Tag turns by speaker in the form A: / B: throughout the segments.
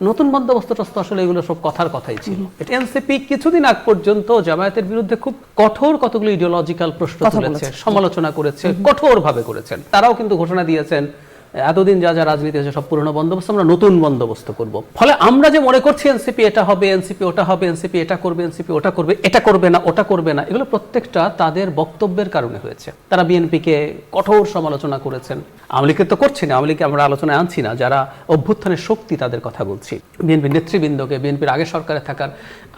A: নতুন বন্দোবস্তটা আসলে এগুলো সব কথার কথাই ছিল। এটা এনসিপি কিছুদিন আগ পর্যন্ত জামায়াতের বিরুদ্ধে খুব কঠোর কতগুলো ইডিওলজিক্যাল প্রশ্ন তুলেছে, সমালোচনা করেছে, কঠোরভাবে করেছেন। তারাও কিন্তু ঘোষণা দিয়েছেন এতদিন যা যা রাজনীতি হয়েছে সব পুরনো বন্দোবস্ত, আমরা নতুন বন্দোবস্ত করব। ফলে আমরা যে মনে করছি এনসিপি এটা হবে, এনসিপি ওটা হবে, এনসিপি এটা করবে, এনসিপি ওটা করবে, এটা করবে না, ওটা করবে না, এগুলো প্রত্যেকটা তাদের বক্তব্যের কারণে হয়েছে। তারা বিএনপিকে কঠোর সমালোচনা করেছেন। আওয়ামী লীগকে তো করছি না, আওয়ামী লীগকে আমরা আলোচনায় আনছি না, যারা অভ্যুত্থানের শক্তি তাদের কথা বলছি। বিএনপির নেতৃবৃন্দকে, বিএনপির আগে সরকারে থাকার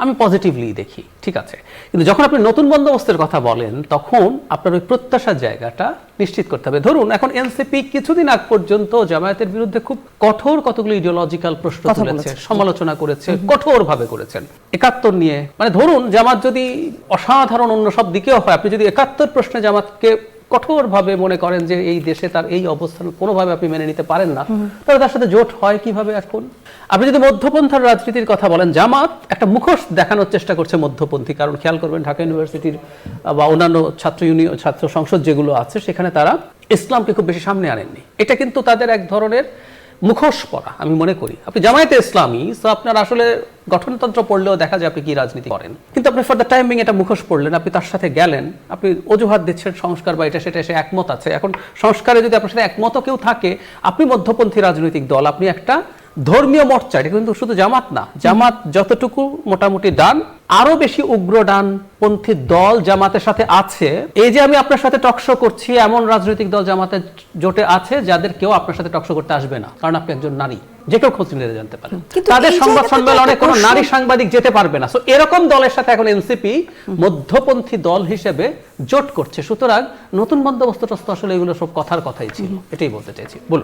A: আমি পজিটিভলি দেখি, ঠিক আছে। কিন্তু যখন আপনি নতুন বন্দোবস্তের কথা বলেন তখন আপনার ওই প্রত্যাশার জায়গাটা নিশ্চিত করতে হবে। ধরুন এখন এনসিপি কিছুদিন আগ পর্যন্ত জামায়াতের বিরুদ্ধে খুব কঠোর কতগুলো ইডিওলজিক্যাল প্রশ্ন তুলেছে, সমালোচনা করেছে, কঠোরভাবে করেছেন। ৭১ নিয়ে মানে ধরুন জামাত যদি অসাধারণ অন্য সব দিকেও হয়, আপনি যদি ৭১ প্রশ্নে জামাতকে কঠোরভাবে মনে করেন যে এই দেশে তার এই অবস্থান কোনোভাবে আপনি মেনে নিতে পারেন না, তাহলে তার সাথে জোট হয় কিভাবে? এখন আপনি যদি মধ্যপন্থার রাজনীতির কথা বলেন, জামাত একটা মুখোশ দেখানোর চেষ্টা করছে মধ্যপন্থী। কারণ খেয়াল করবেন ঢাকা ইউনিভার্সিটির বা অন্যান্য ছাত্র সংসদ যেগুলো আছে সেখানে তারা ইসলামকে খুব বেশি সামনে আনেননি। এটা কিন্তু তাদের এক ধরনের মুখোশ পরা আমি মনে করি। আপনি জামায়াতে ইসলামী, তো আপনার আসলে গঠনতন্ত্র পড়লেও দেখা যায় আপনি কি রাজনীতি করেন, কিন্তু আপনি ফর দ্য টাইম বিং এটা মুখোশ পড়লেন, আপনি তার সাথে গেলেন, আপনি অজুহাত দিচ্ছেন সংস্কার বা এটা সেটা, এসে একমত আছে। এখন সংস্কারে যদি আপনার সাথে একমত কেউ থাকে, আপনি মধ্যপন্থী রাজনৈতিক দল, আপনি একটা ধর্মীয় মোর্চা, এটা কিন্তু শুধু জামাত না, জামাত যতটুকু মোটামুটি ডান, আরো বেশি উগ্র ডানপন্থী দল জামাতের সাথে আছে। এই যে আমি আপনার সাথে টকশো করছি, এমন রাজনৈতিক দল জামাতের জোটে আছে যাদের কেউ আপনার সাথে টকশো করতে আসবে না, কারণ আপনি একজন নারী, যে কেউ খোঁজ নিলে জানতে পারেন। তাদের সংবাদ সম্মেলনে কোনো নারী সাংবাদিক যেতে পারবে না। সো এরকম দলের সাথে এখন এনসিপি মধ্যপন্থী দল হিসেবে জোট করছে। সুতরাং নতুন বন্দোবস্তটা আসলে এগুলো সব কথার কথাই ছিল, এটাই বলতে চাইছি। বলুন।